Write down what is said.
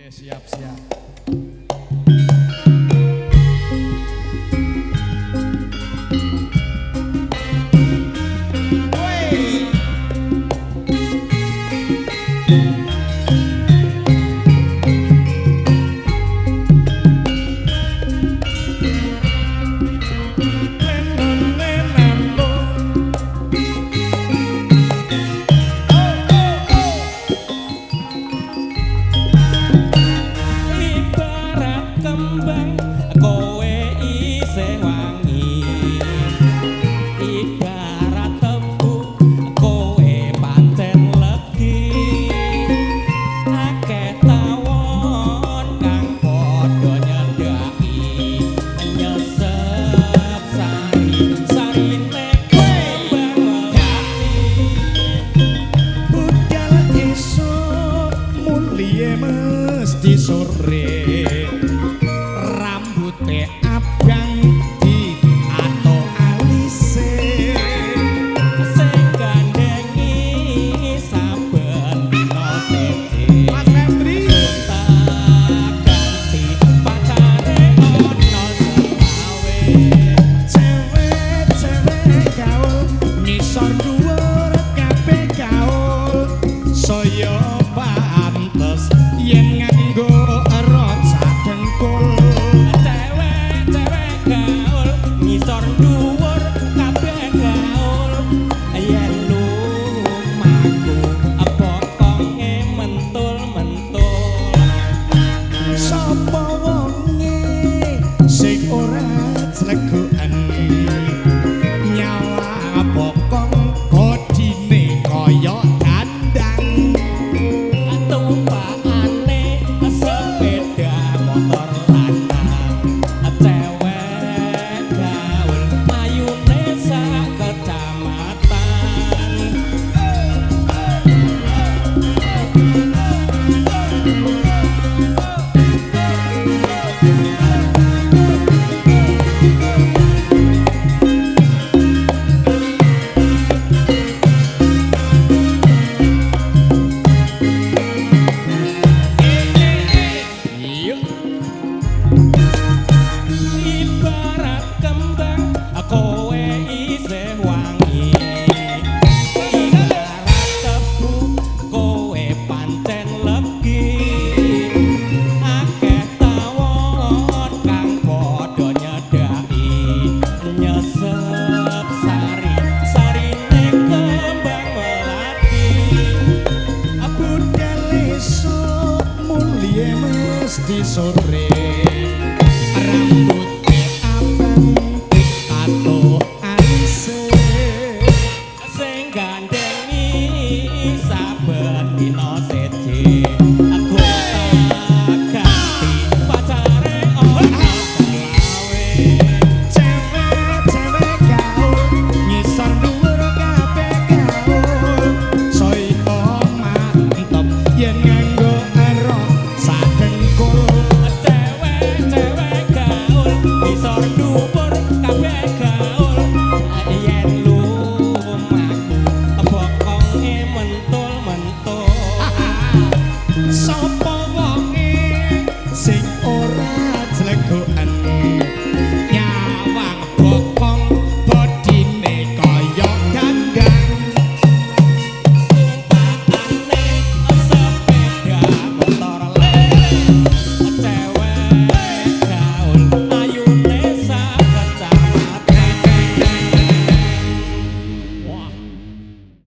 Siap-siap. Mesti sore rambute abang di atau alise sing gandengi saben dina siji Mas Febri ganti pacare ono selawe cewek gaul ngisor dhuwur kabeh gaul saya pantes yen nganggo roca dengkul cewek gaul ngisor dhuwur kabeh gaul yen lumaku pokonge mentul-mentul sapa wonge sing ora jlegoken nyala pokong kodine kaya dandang tumpakane sepeda motor lanang cewek gaul ayune sak kecamatan ibarat kembang kowe isih wangi ibarat tebu kowe pancen legi akeh tawon kang padha nyedaki nyesep sarine kembang melati budal esuk mulih mesti sore rambut